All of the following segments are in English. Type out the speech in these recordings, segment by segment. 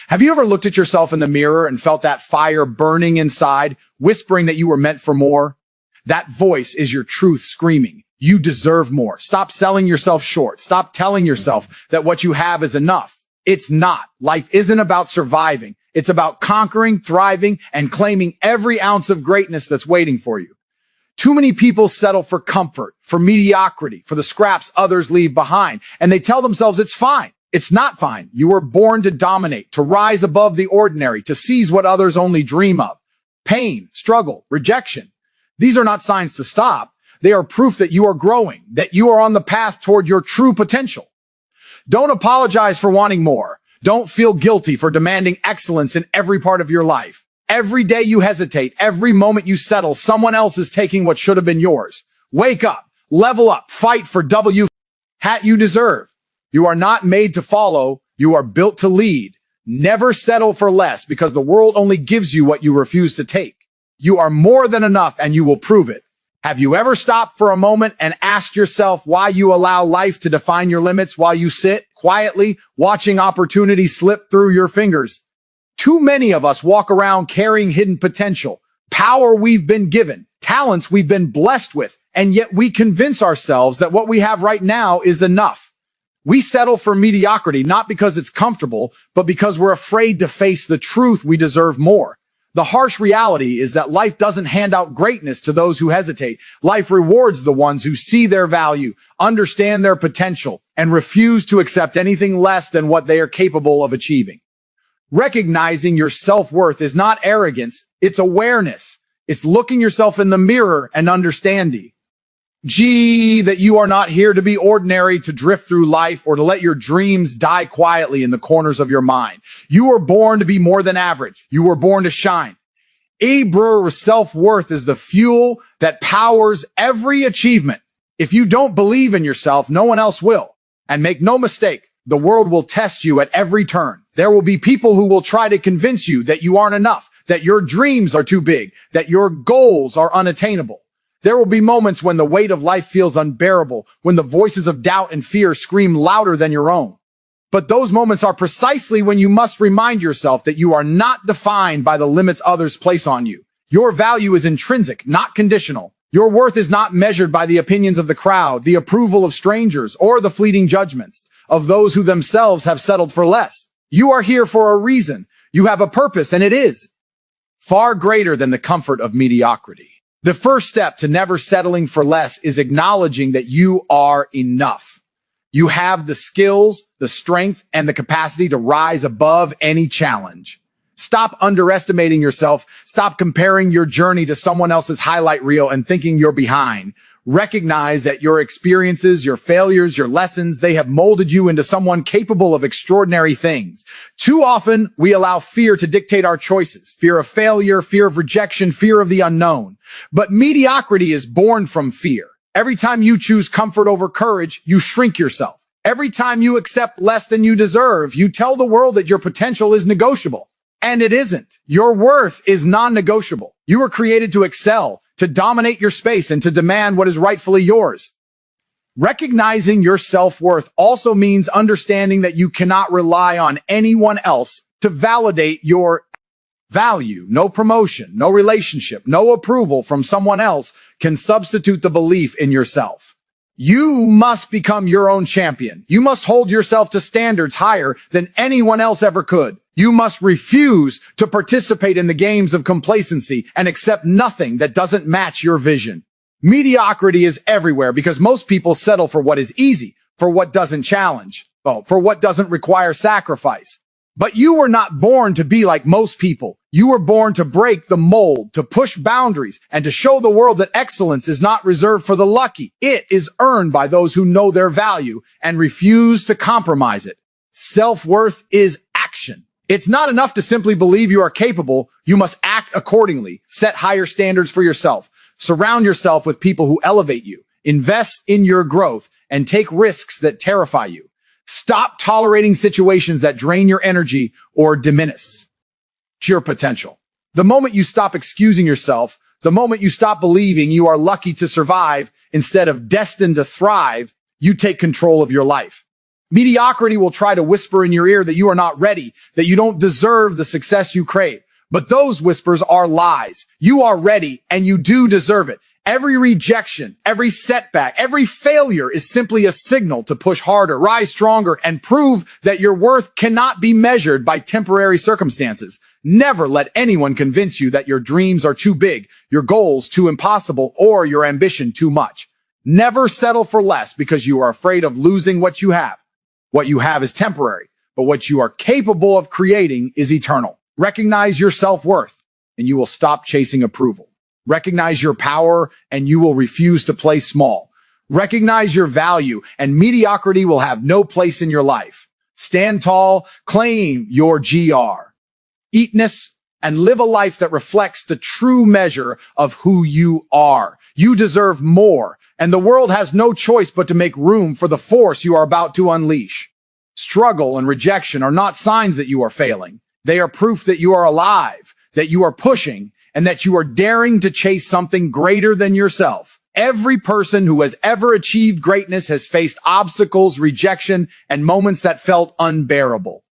Have you ever looked at yourself in the mirror and felt that fire burning inside, whispering that you were meant for more? That voice is your truth screaming. You deserve more. Stop selling yourself short. Stop telling yourself that what you have is enough. It's not. Life isn't about surviving. It's about conquering, thriving, and claiming every ounce of greatness that's waiting for you. Too many people settle for comfort, for mediocrity, for the scraps others leave behind, and they tell themselves it's fine. It's not fine. You were born to dominate, to rise above the ordinary, to seize what others only dream of. Pain, struggle, rejection. These are not signs to stop. They are proof that you are growing, that you are on the path toward your true potential. Don't apologize for wanting more. Don't feel guilty for demanding excellence in every part of your life. Every day you hesitate, every moment you settle, someone else is taking what should have been yours. Wake up, level up, fight for hat you deserve. You are not made to follow. You are built to lead. Never settle for less because the world only gives you what you refuse to take. You are more than enough and you will prove it. Have you ever stopped for a moment and asked yourself why you allow life to define your limits while you sit quietly watching opportunity slip through your fingers? Too many of us walk around carrying hidden potential, power we've been given, talents we've been blessed with, and yet we convince ourselves that what we have right now is enough. We settle for mediocrity not because it's comfortable, but because we're afraid to face the truth we deserve more. The harsh reality is that life doesn't hand out greatness to those who hesitate. Life rewards the ones who see their value, understand their potential, and refuse to accept anything less than what they are capable of achieving. Recognizing your self-worth is not arrogance, it's awareness. It's looking yourself in the mirror and understanding. That you are not here to be ordinary, to drift through life, or to let your dreams die quietly in the corners of your mind. You were born to be more than average. You were born to shine. Brewer's self-worth is the fuel that powers every achievement. If you don't believe in yourself, no one else will. And make no mistake, the world will test you at every turn. There will be people who will try to convince you that you aren't enough, that your dreams are too big, that your goals are unattainable. There will be moments when the weight of life feels unbearable, when the voices of doubt and fear scream louder than your own. But those moments are precisely when you must remind yourself that you are not defined by the limits others place on you. Your value is intrinsic, not conditional. Your worth is not measured by the opinions of the crowd, the approval of strangers, or the fleeting judgments of those who themselves have settled for less. You are here for a reason. You have a purpose, and it is far greater than the comfort of mediocrity. The first step to never settling for less is acknowledging that you are enough. You have the skills, the strength, and the capacity to rise above any challenge. Stop underestimating yourself. Stop comparing your journey to someone else's highlight reel and thinking you're behind. Recognize that your experiences, your failures, your lessons, they have molded you into someone capable of extraordinary things. Too often, we allow fear to dictate our choices. Fear of failure, fear of rejection, fear of the unknown. But mediocrity is born from fear. Every time you choose comfort over courage, you shrink yourself. Every time you accept less than you deserve, you tell the world that your potential is negotiable. And it isn't. Your worth is non-negotiable. You were created to excel, to dominate your space, and to demand what is rightfully yours. Recognizing your self-worth also means understanding that you cannot rely on anyone else to validate your value. No promotion, no relationship, no approval from someone else can substitute the belief in yourself. You must become your own champion. You must hold yourself to standards higher than anyone else ever could. You must refuse to participate in the games of complacency and accept nothing that doesn't match your vision. Mediocrity is everywhere because most people settle for what is easy, for what doesn't challenge, for what doesn't require sacrifice. But you were not born to be like most people. You were born to break the mold, to push boundaries, and to show the world that excellence is not reserved for the lucky. It is earned by those who know their value and refuse to compromise it. Self-worth is action. It's not enough to simply believe you are capable. You must act accordingly. Set higher standards for yourself. Surround yourself with people who elevate you. Invest in your growth and take risks that terrify you. Stop tolerating situations that drain your energy or diminish your potential. The moment you stop excusing yourself, the moment you stop believing you are lucky to survive instead of destined to thrive, you take control of your life. Mediocrity will try to whisper in your ear that you are not ready, that you don't deserve the success you crave. But those whispers are lies. You are ready and you do deserve it. Every rejection, every setback, every failure is simply a signal to push harder, rise stronger, and prove that your worth cannot be measured by temporary circumstances. Never let anyone convince you that your dreams are too big, your goals too impossible, or your ambition too much. Never settle for less because you are afraid of losing what you have. What you have is temporary, but what you are capable of creating is eternal. Recognize your self-worth, and you will stop chasing approval. Recognize your power, and you will refuse to play small. Recognize your value, and mediocrity will have no place in your life. Stand tall, claim your GR. Eatness, and live a life that reflects the true measure of who you are. You deserve more, and the world has no choice but to make room for the force you are about to unleash. Struggle and rejection are not signs that you are failing. They are proof that you are alive, that you are pushing, and that you are daring to chase something greater than yourself. Every person who has ever achieved greatness has faced obstacles, rejection, and moments that felt unbearable.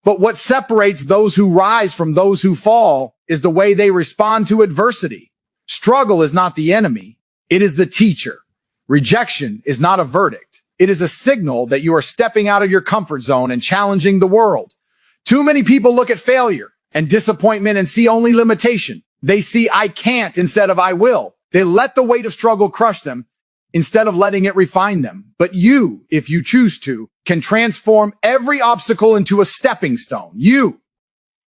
But what separates those who rise from those who fall is the way they respond to adversity. Struggle is not the enemy. It is the teacher. Rejection is not a verdict. It is a signal that you are stepping out of your comfort zone and challenging the world. Too many people look at failure and disappointment and see only limitation. They see I can't instead of I will. They let the weight of struggle crush them instead of letting it refine them. But you, if you choose to, can transform every obstacle into a stepping stone. You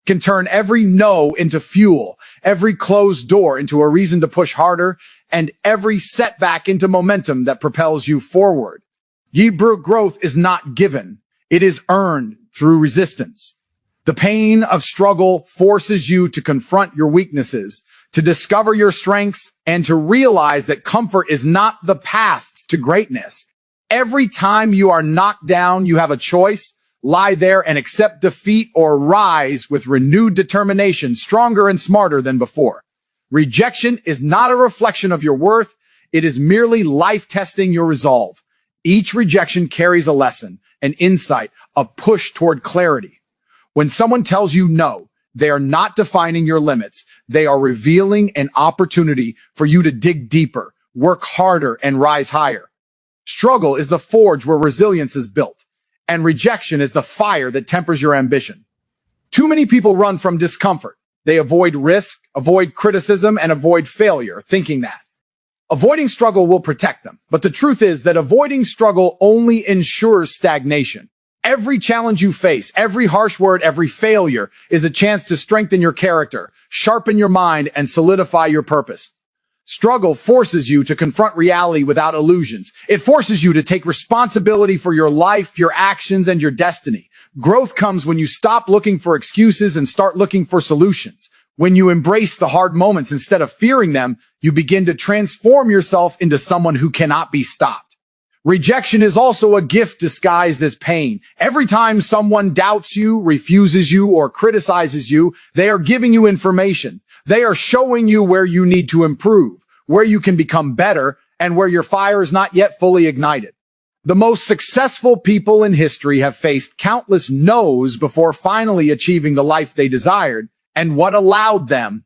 can turn every no into fuel, every closed door into a reason to push harder, and every setback into momentum that propels you forward. Hebrew growth is not given. It is earned through resistance. The pain of struggle forces you to confront your weaknesses, to discover your strengths, and to realize that comfort is not the path to greatness. Every time you are knocked down, you have a choice. Lie there and accept defeat, or rise with renewed determination, stronger and smarter than before. Rejection is not a reflection of your worth. It is merely life testing your resolve. Each rejection carries a lesson, an insight, a push toward clarity. When someone tells you no, they are not defining your limits. They are revealing an opportunity for you to dig deeper, work harder, and rise higher. Struggle is the forge where resilience is built, and rejection is the fire that tempers your ambition. Too many people run from discomfort. They avoid risk, avoid criticism, and avoid failure, thinking that avoiding struggle will protect them. But the truth is that avoiding struggle only ensures stagnation. Every challenge you face, every harsh word, every failure is a chance to strengthen your character, sharpen your mind, and solidify your purpose. Struggle forces you to confront reality without illusions. It forces you to take responsibility for your life, your actions, and your destiny. Growth comes when you stop looking for excuses and start looking for solutions. When you embrace the hard moments instead of fearing them, you begin to transform yourself into someone who cannot be stopped. Rejection is also a gift disguised as pain. Every time someone doubts you, refuses you, or criticizes you, they are giving you information. They are showing you where you need to improve, where you can become better, and where your fire is not yet fully ignited. The most successful people in history have faced countless no's before finally achieving the life they desired, and what allowed them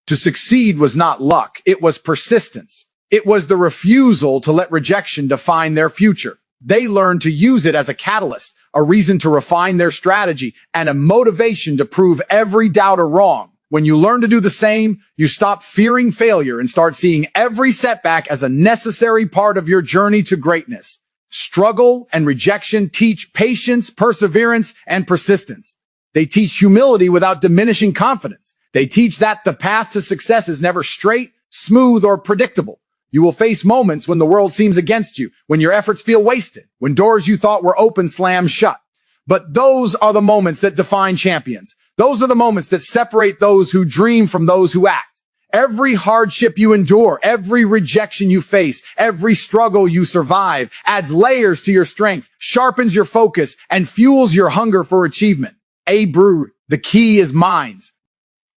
to succeed was not luck, it was persistence. It was the refusal to let rejection define their future. They learned to use it as a catalyst, a reason to refine their strategy, and a motivation to prove every doubter wrong. When you learn to do the same, you stop fearing failure and start seeing every setback as a necessary part of your journey to greatness. Struggle and rejection teach patience, perseverance, and persistence. They teach humility without diminishing confidence. They teach that the path to success is never straight, smooth, or predictable. You will face moments when the world seems against you, when your efforts feel wasted, when doors you thought were open slam shut. But those are the moments that define champions. Those are the moments that separate those who dream from those who act. Every hardship you endure, every rejection you face, every struggle you survive adds layers to your strength, sharpens your focus, and fuels your hunger for achievement. The key is minds.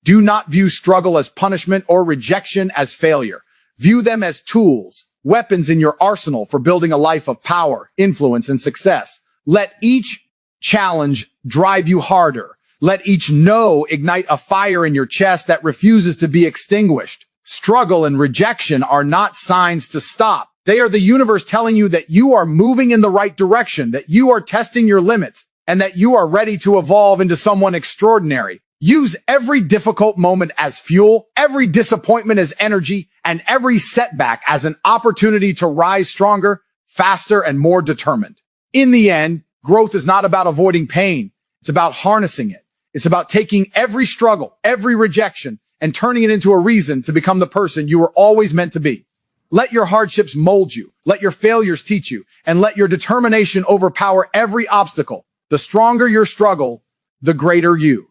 Do not view struggle as punishment or rejection as failure. View them as tools, weapons in your arsenal for building a life of power, influence, and success. Let each challenge drive you harder. Let each no ignite a fire in your chest that refuses to be extinguished. Struggle and rejection are not signs to stop. They are the universe telling you that you are moving in the right direction, that you are testing your limits, and that you are ready to evolve into someone extraordinary. Use every difficult moment as fuel, every disappointment as energy, and every setback as an opportunity to rise stronger, faster, and more determined. In the end, growth is not about avoiding pain. It's about harnessing it. It's about taking every struggle, every rejection, and turning it into a reason to become the person you were always meant to be. Let your hardships mold you. Let your failures teach you, and let your determination overpower every obstacle. The stronger your struggle, the greater you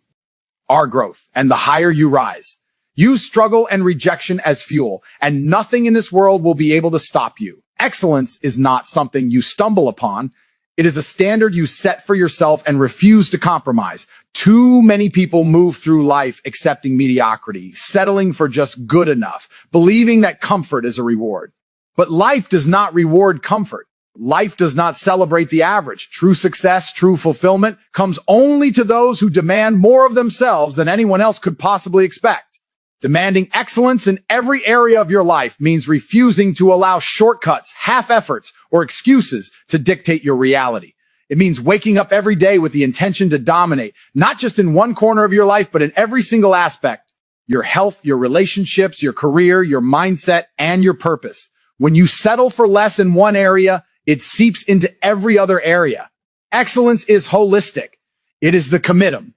are growth, and the higher you rise. Use struggle and rejection as fuel, and nothing in this world will be able to stop you. Excellence is not something you stumble upon. It is a standard you set for yourself and refuse to compromise. Too many people move through life accepting mediocrity, settling for just good enough, believing that comfort is a reward. But life does not reward comfort. Life does not celebrate the average. True success, true fulfillment comes only to those who demand more of themselves than anyone else could possibly expect. Demanding excellence in every area of your life means refusing to allow shortcuts, half efforts, or excuses to dictate your reality. It means waking up every day with the intention to dominate, not just in one corner of your life, but in every single aspect. Your health, your relationships, your career, your mindset, and your purpose. When you settle for less in one area, it seeps into every other area. Excellence is holistic. It is the commitment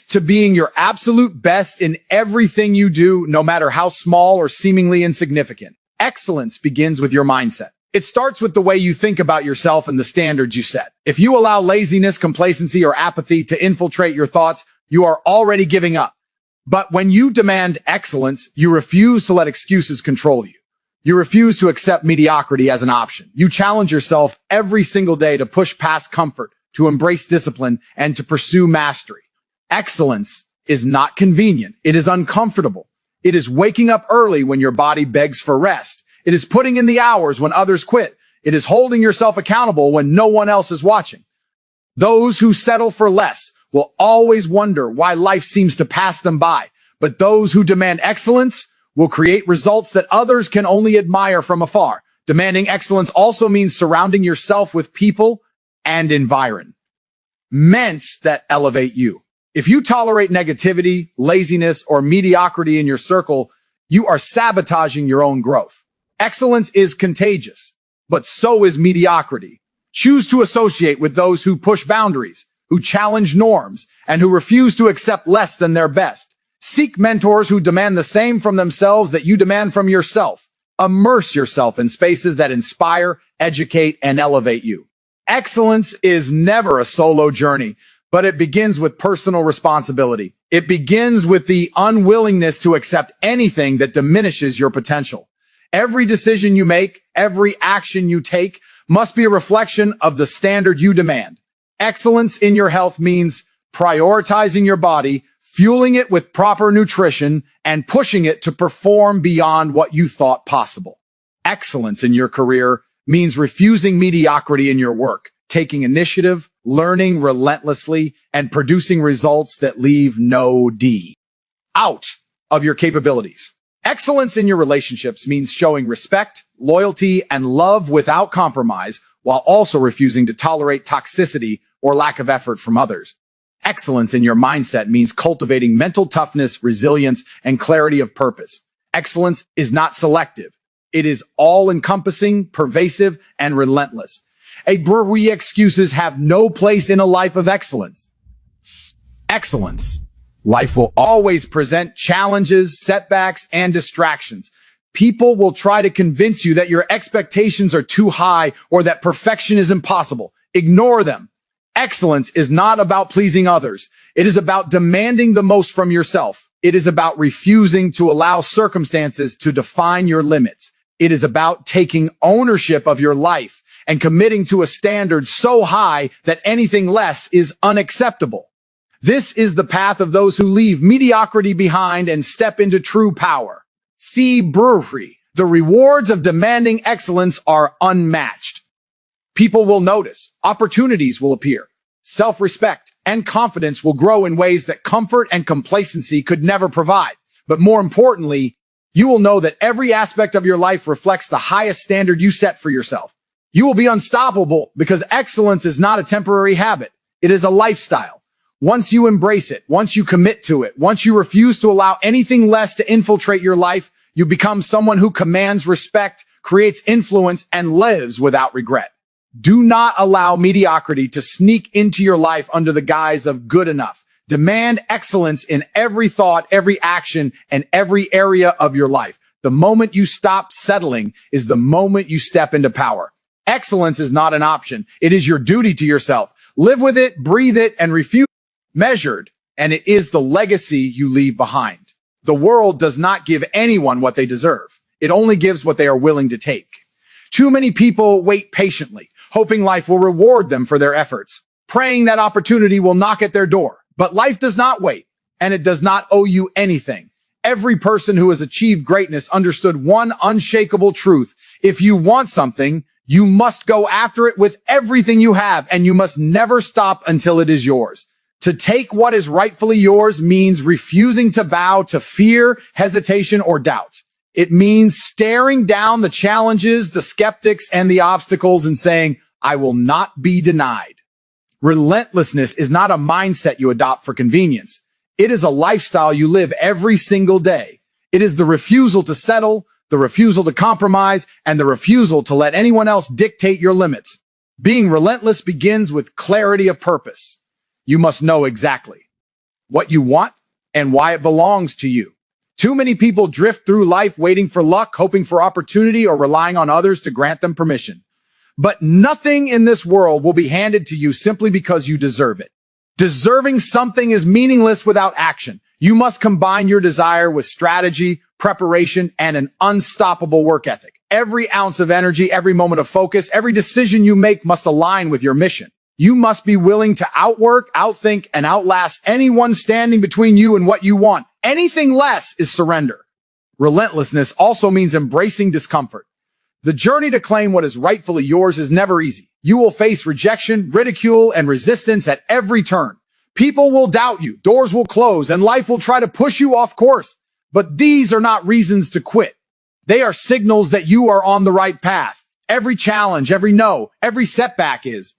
to being your absolute best in everything you do, no matter how small or seemingly insignificant. Excellence begins with your mindset. It starts with the way you think about yourself and the standards you set. If you allow laziness, complacency, or apathy to infiltrate your thoughts, you are already giving up. But when you demand excellence, you refuse to let excuses control you. You refuse to accept mediocrity as an option. You challenge yourself every single day to push past comfort, to embrace discipline, and to pursue mastery. Excellence is not convenient. It is uncomfortable. It is waking up early when your body begs for rest. It is putting in the hours when others quit. It is holding yourself accountable when no one else is watching. Those who settle for less will always wonder why life seems to pass them by. But those who demand excellence will create results that others can only admire from afar. Demanding excellence also means surrounding yourself with people and environments that elevate you. If you tolerate negativity, laziness, or mediocrity in your circle, you are sabotaging your own growth. Excellence is contagious, but so is mediocrity. Choose to associate with those who push boundaries, who challenge norms, and who refuse to accept less than their best. Seek mentors who demand the same from themselves that you demand from yourself. Immerse yourself in spaces that inspire, educate, and elevate you. Excellence is never a solo journey, but it begins with personal responsibility. It begins with the unwillingness to accept anything that diminishes your potential. Every decision you make, every action you take must be a reflection of the standard you demand. Excellence in your health means prioritizing your body, fueling it with proper nutrition, and pushing it to perform beyond what you thought possible. Excellence in your career means refusing mediocrity in your work, taking initiative, learning relentlessly, and producing results that leave no doubt out of your capabilities. Excellence in your relationships means showing respect, loyalty, and love without compromise, while also refusing to tolerate toxicity or lack of effort from others. Excellence in your mindset means cultivating mental toughness, resilience, and clarity of purpose. Excellence is not selective. It is all-encompassing, pervasive, and relentless. Excuses have no place in a life of excellence. Excellence. Life will always present challenges, setbacks, and distractions. People will try to convince you that your expectations are too high or that perfection is impossible. Ignore them. Excellence is not about pleasing others. It is about demanding the most from yourself. It is about refusing to allow circumstances to define your limits. It is about taking ownership of your life and committing to a standard so high that anything less is unacceptable. This is the path of those who leave mediocrity behind and step into true power. See Brewery. The rewards of demanding excellence are unmatched. People will notice, opportunities will appear, self-respect and confidence will grow in ways that comfort and complacency could never provide. But more importantly, you will know that every aspect of your life reflects the highest standard you set for yourself. You will be unstoppable because excellence is not a temporary habit. It is a lifestyle. Once you embrace it, once you commit to it, once you refuse to allow anything less to infiltrate your life, you become someone who commands respect, creates influence, and lives without regret. Do not allow mediocrity to sneak into your life under the guise of good enough. Demand excellence in every thought, every action, and every area of your life. The moment you stop settling is the moment you step into power. Excellence is not an option. It is your duty to yourself. Live with it, breathe it, and refuse measured, and it is the legacy you leave behind. The world does not give anyone what they deserve. It only gives what they are willing to take. Too many people wait patiently, hoping life will reward them for their efforts, praying that opportunity will knock at their door. But life does not wait, and it does not owe you anything. Every person who has achieved greatness understood one unshakable truth. If you want something, you must go after it with everything you have, and you must never stop until it is yours. To take what is rightfully yours means refusing to bow to fear, hesitation, or doubt. It means staring down the challenges, the skeptics, and the obstacles and saying, I will not be denied. Relentlessness is not a mindset you adopt for convenience. It is a lifestyle you live every single day. It is the refusal to settle, the refusal to compromise, and the refusal to let anyone else dictate your limits. Being relentless begins with clarity of purpose. You must know exactly what you want and why it belongs to you. Too many people drift through life waiting for luck, hoping for opportunity, or relying on others to grant them permission. But nothing in this world will be handed to you simply because you deserve it. Deserving something is meaningless without action. You must combine your desire with strategy, preparation, and an unstoppable work ethic. Every ounce of energy, every moment of focus, every decision you make must align with your mission. You must be willing to outwork, outthink, and outlast anyone standing between you and what you want. Anything less is surrender. Relentlessness also means embracing discomfort. The journey to claim what is rightfully yours is never easy. You will face rejection, ridicule, and resistance at every turn. People will doubt you, doors will close, and life will try to push you off course. But these are not reasons to quit. They are signals that you are on the right path. Every challenge, every no, every setback is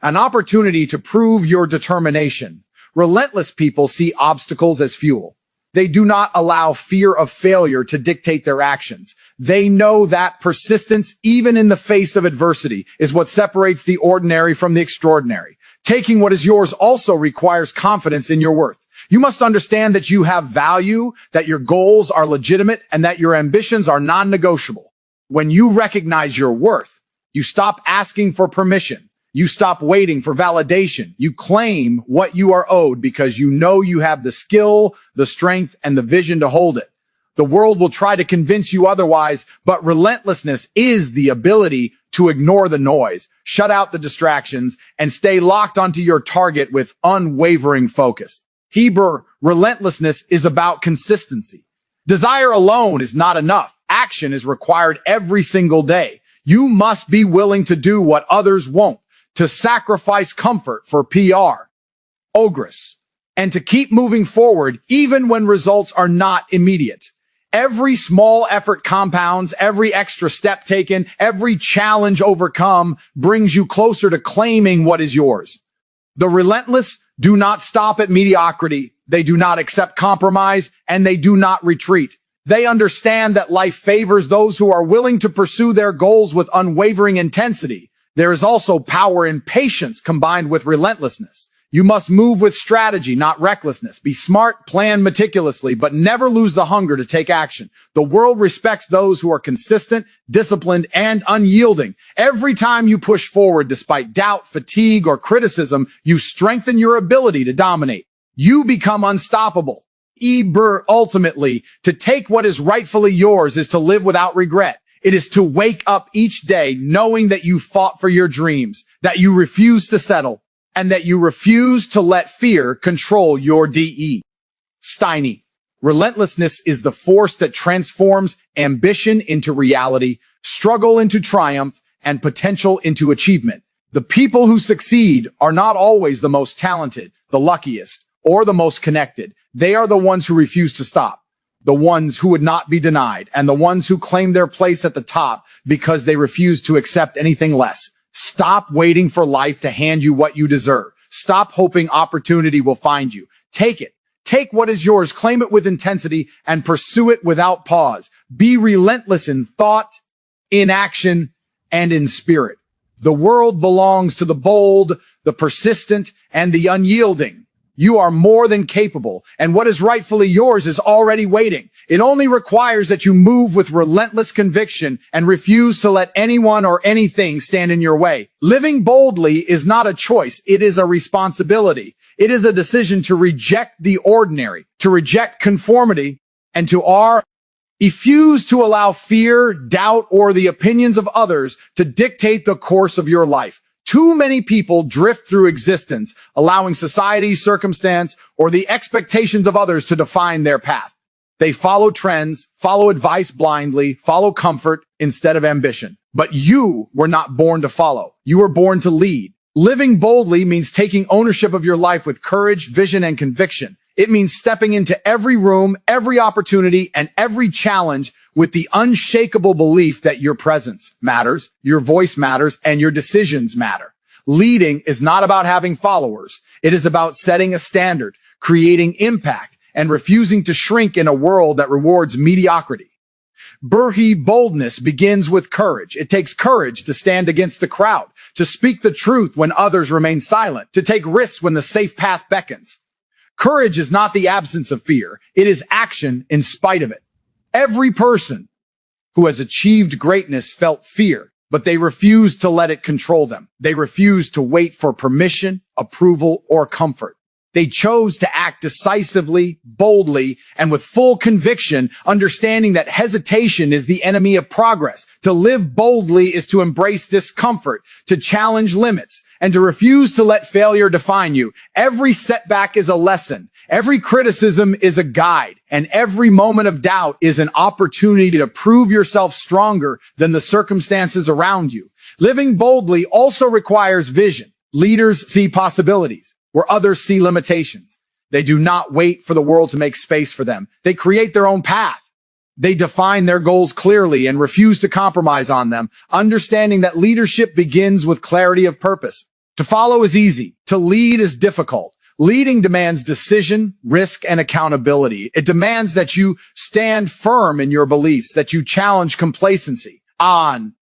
an opportunity to prove your determination. Relentless people see obstacles as fuel. They do not allow fear of failure to dictate their actions. They know that persistence, even in the face of adversity, is what separates the ordinary from the extraordinary. Taking what is yours also requires confidence in your worth. You must understand that you have value, that your goals are legitimate, and that your ambitions are non-negotiable. When you recognize your worth, you stop asking for permission. You stop waiting for validation. You claim what you are owed because you know you have the skill, the strength, and the vision to hold it. The world will try to convince you otherwise, but relentlessness is the ability to ignore the noise, shut out the distractions, and stay locked onto your target with unwavering focus. Hebrew relentlessness is about consistency. Desire alone is not enough. Action is required every single day. You must be willing to do what others won't, to sacrifice comfort for PR, ogress, and to keep moving forward even when results are not immediate. Every small effort compounds, every extra step taken, every challenge overcome brings you closer to claiming what is yours. The relentless do not stop at mediocrity. They do not accept compromise, and they do not retreat. They understand that life favors those who are willing to pursue their goals with unwavering intensity. There is also power in patience combined with relentlessness. You must move with strategy, not recklessness. Be smart, plan meticulously, but never lose the hunger to take action. The world respects those who are consistent, disciplined, and unyielding. Every time you push forward despite doubt, fatigue, or criticism, you strengthen your ability to dominate. You become unstoppable. Ultimately, to take what is rightfully yours is to live without regret. It is to wake up each day knowing that you fought for your dreams, that you refuse to settle, and that you refuse to let fear control your DE. Steiny. Relentlessness is the force that transforms ambition into reality, struggle into triumph, and potential into achievement. The people who succeed are not always the most talented, the luckiest, or the most connected. They are the ones who refuse to stop, the ones who would not be denied, and the ones who claim their place at the top because they refuse to accept anything less. Stop waiting for life to hand you what you deserve. Stop hoping opportunity will find you. Take it. Take what is yours, claim it with intensity, and pursue it without pause. Be relentless in thought, in action, and in spirit. The world belongs to the bold, the persistent, and the unyielding. You are more than capable, and what is rightfully yours is already waiting. It only requires that you move with relentless conviction and refuse to let anyone or anything stand in your way. Living boldly is not a choice. It is a responsibility. It is a decision to reject the ordinary, to reject conformity, and to refuse to allow fear, doubt, or the opinions of others to dictate the course of your life. Too many people drift through existence, allowing society, circumstance, or the expectations of others to define their path. They follow trends, follow advice blindly, follow comfort instead of ambition. But you were not born to follow. You were born to lead. Living boldly means taking ownership of your life with courage, vision, and conviction. It means stepping into every room, every opportunity, and every challenge with the unshakable belief that your presence matters, your voice matters, and your decisions matter. Leading is not about having followers. It is about setting a standard, creating impact, and refusing to shrink in a world that rewards mediocrity. Boldness begins with courage. It takes courage to stand against the crowd, to speak the truth when others remain silent, to take risks when the safe path beckons. Courage is not the absence of fear. It is action in spite of it. Every person who has achieved greatness felt fear, but they refused to let it control them. They refused to wait for permission, approval, or comfort. They chose to act decisively, boldly, and with full conviction, understanding that hesitation is the enemy of progress. To live boldly is to embrace discomfort, to challenge limits, and to refuse to let failure define you. Every setback is a lesson. Every criticism is a guide, and every moment of doubt is an opportunity to prove yourself stronger than the circumstances around you. Living boldly also requires vision. Leaders see possibilities where others see limitations. They do not wait for the world to make space for them. They create their own path. They define their goals clearly and refuse to compromise on them, understanding that leadership begins with clarity of purpose. To follow is easy. To lead is difficult. Leading demands decision, risk, and accountability. It demands that you stand firm in your beliefs, that you challenge complacency. That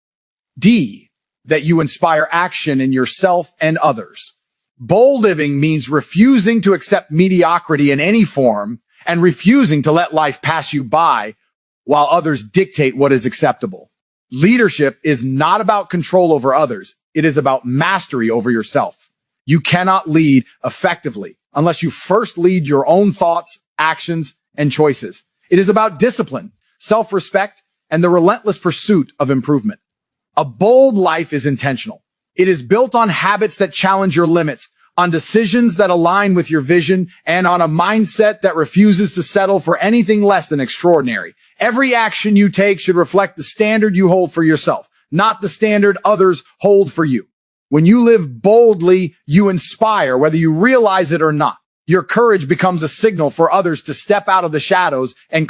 you inspire action in yourself and others. Bold living means refusing to accept mediocrity in any form and refusing to let life pass you by while others dictate what is acceptable. Leadership is not about control over others. It is about mastery over yourself. You cannot lead effectively unless you first lead your own thoughts, actions, and choices. It is about discipline, self-respect, and the relentless pursuit of improvement. A bold life is intentional. It is built on habits that challenge your limits, on decisions that align with your vision, and on a mindset that refuses to settle for anything less than extraordinary. Every action you take should reflect the standard you hold for yourself, not the standard others hold for you. When you live boldly, you inspire, whether you realize it or not. Your courage becomes a signal for others to step out of the shadows and